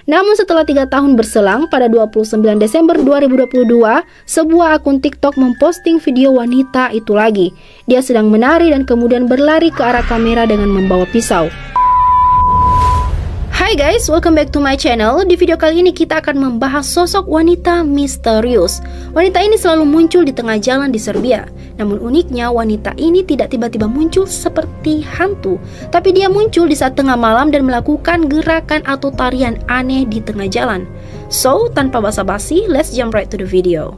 Namun setelah 3 tahun berselang, pada 29 Desember 2022, sebuah akun TikTok memposting video wanita itu lagi. Dia sedang menari dan kemudian berlari ke arah kamera dengan membawa pisau. Hai guys, welcome back to my channel. Di video kali ini kita akan membahas sosok wanita misterius. Wanita ini selalu muncul di tengah jalan di Serbia. Namun uniknya wanita ini tidak tiba-tiba muncul seperti hantu, tapi dia muncul di saat tengah malam dan melakukan gerakan atau tarian aneh di tengah jalan. So, tanpa basa-basi, let's jump right to the video.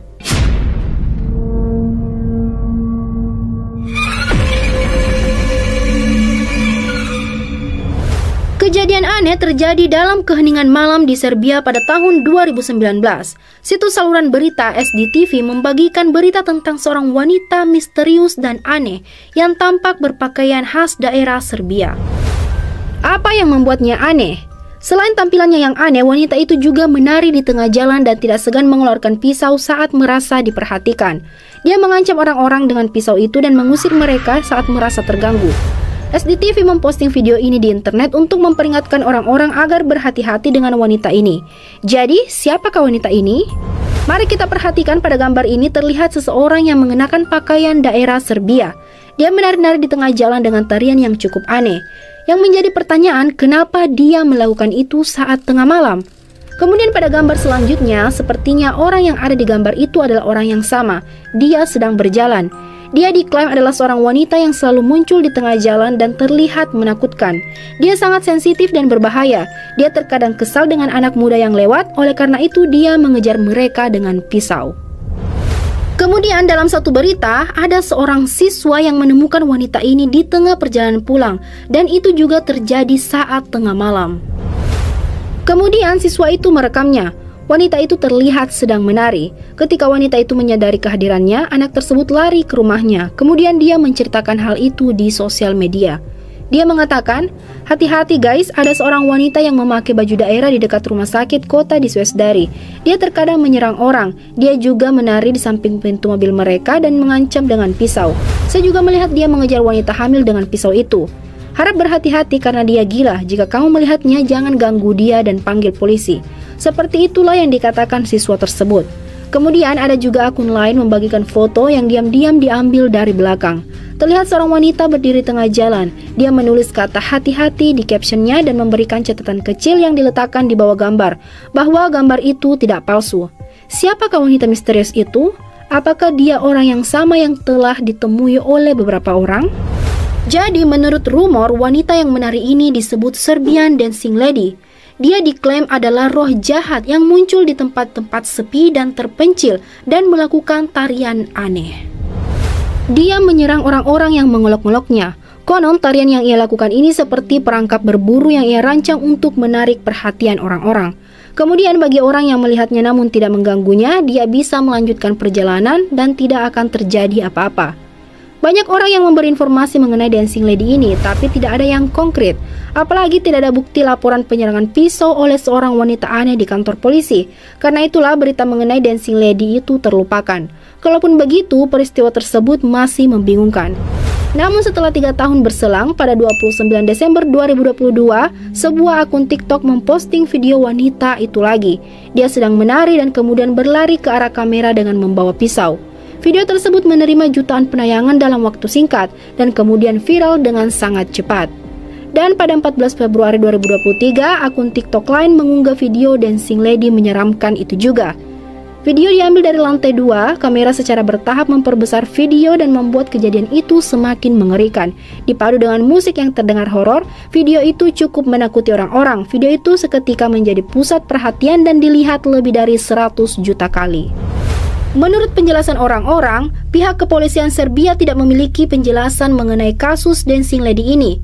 Kejadian aneh terjadi dalam keheningan malam di Serbia pada tahun 2019. Situs saluran berita SDTV membagikan berita tentang seorang wanita misterius dan aneh yang tampak berpakaian khas daerah Serbia. Apa yang membuatnya aneh? Selain tampilannya yang aneh, wanita itu juga menari di tengah jalan dan tidak segan mengeluarkan pisau saat merasa diperhatikan. Dia mengancam orang-orang dengan pisau itu dan mengusir mereka saat merasa terganggu. SDTV memposting video ini di internet untuk memperingatkan orang-orang agar berhati-hati dengan wanita ini. Jadi, siapakah wanita ini? Mari kita perhatikan pada gambar ini terlihat seseorang yang mengenakan pakaian daerah Serbia. Dia menari-nari di tengah jalan dengan tarian yang cukup aneh. Yang menjadi pertanyaan, kenapa dia melakukan itu saat tengah malam? Kemudian pada gambar selanjutnya, sepertinya orang yang ada di gambar itu adalah orang yang sama. Dia sedang berjalan. Dia diklaim adalah seorang wanita yang selalu muncul di tengah jalan dan terlihat menakutkan. Dia sangat sensitif dan berbahaya. Dia terkadang kesal dengan anak muda yang lewat, oleh karena itu dia mengejar mereka dengan pisau. Kemudian dalam satu berita, ada seorang siswa yang menemukan wanita ini di tengah perjalanan pulang, dan itu juga terjadi saat tengah malam. Kemudian siswa itu merekamnya. Wanita itu terlihat sedang menari. Ketika wanita itu menyadari kehadirannya, anak tersebut lari ke rumahnya. Kemudian dia menceritakan hal itu di sosial media. Dia mengatakan, "Hati-hati guys, ada seorang wanita yang memakai baju daerah di dekat rumah sakit kota di Swesdari. Dia terkadang menyerang orang. Dia juga menari di samping pintu mobil mereka dan mengancam dengan pisau. Saya juga melihat dia mengejar wanita hamil dengan pisau itu. Harap berhati-hati karena dia gila. Jika kamu melihatnya, jangan ganggu dia dan panggil polisi." Seperti itulah yang dikatakan siswa tersebut. Kemudian ada juga akun lain membagikan foto yang diam-diam diambil dari belakang. Terlihat seorang wanita berdiri tengah jalan. Dia menulis kata hati-hati di captionnya dan memberikan catatan kecil yang diletakkan di bawah gambar, bahwa gambar itu tidak palsu. Siapakah wanita misterius itu? Apakah dia orang yang sama yang telah ditemui oleh beberapa orang? Jadi menurut rumor, wanita yang menari ini disebut Serbian Dancing Lady. Dia diklaim adalah roh jahat yang muncul di tempat-tempat sepi dan terpencil dan melakukan tarian aneh. Dia menyerang orang-orang yang mengolok-oloknya. Konon tarian yang ia lakukan ini seperti perangkap berburu yang ia rancang untuk menarik perhatian orang-orang. Kemudian bagi orang yang melihatnya namun tidak mengganggunya, dia bisa melanjutkan perjalanan dan tidak akan terjadi apa-apa. Banyak orang yang memberi informasi mengenai Dancing Lady ini, tapi tidak ada yang konkret. Apalagi tidak ada bukti laporan penyerangan pisau oleh seorang wanita aneh di kantor polisi. Karena itulah berita mengenai Dancing Lady itu terlupakan. Kalaupun begitu, peristiwa tersebut masih membingungkan. Namun setelah 3 tahun berselang, pada 29 Desember 2022, sebuah akun TikTok memposting video wanita itu lagi. Dia sedang menari dan kemudian berlari ke arah kamera dengan membawa pisau. Video tersebut menerima jutaan penayangan dalam waktu singkat dan kemudian viral dengan sangat cepat. Dan pada 14 Februari 2023, akun TikTok lain mengunggah video Dancing Lady menyeramkan itu juga. Video diambil dari lantai 2, kamera secara bertahap memperbesar video dan membuat kejadian itu semakin mengerikan. Dipadu dengan musik yang terdengar horor, video itu cukup menakuti orang-orang. Video itu seketika menjadi pusat perhatian dan dilihat lebih dari 100 juta kali. Menurut penjelasan orang-orang, pihak kepolisian Serbia tidak memiliki penjelasan mengenai kasus Dancing Lady ini.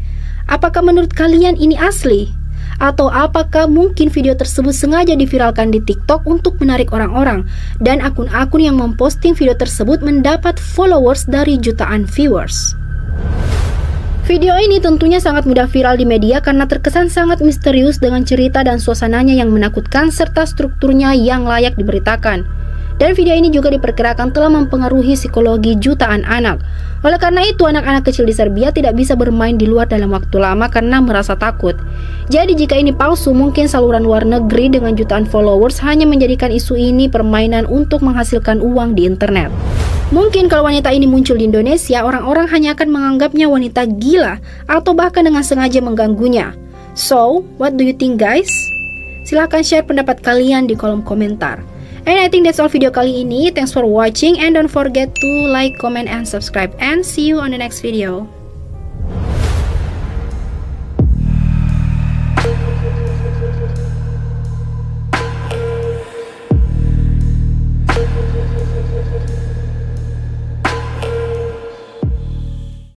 Apakah menurut kalian ini asli? Atau apakah mungkin video tersebut sengaja diviralkan di TikTok untuk menarik orang-orang dan akun-akun yang memposting video tersebut mendapat followers dari jutaan viewers? Video ini tentunya sangat mudah viral di media karena terkesan sangat misterius dengan cerita dan suasananya yang menakutkan serta strukturnya yang layak diberitakan. Dan video ini juga diperkirakan telah mempengaruhi psikologi jutaan anak. Oleh karena itu, anak-anak kecil di Serbia tidak bisa bermain di luar dalam waktu lama karena merasa takut. Jadi jika ini palsu, mungkin saluran luar negeri dengan jutaan followers hanya menjadikan isu ini permainan untuk menghasilkan uang di internet. Mungkin kalau wanita ini muncul di Indonesia, orang-orang hanya akan menganggapnya wanita gila atau bahkan dengan sengaja mengganggunya. So, what do you think guys? Silahkan share pendapat kalian di kolom komentar. And I think that's all video kali ini. Thanks for watching and don't forget to like, comment, and subscribe. And see you on the next video.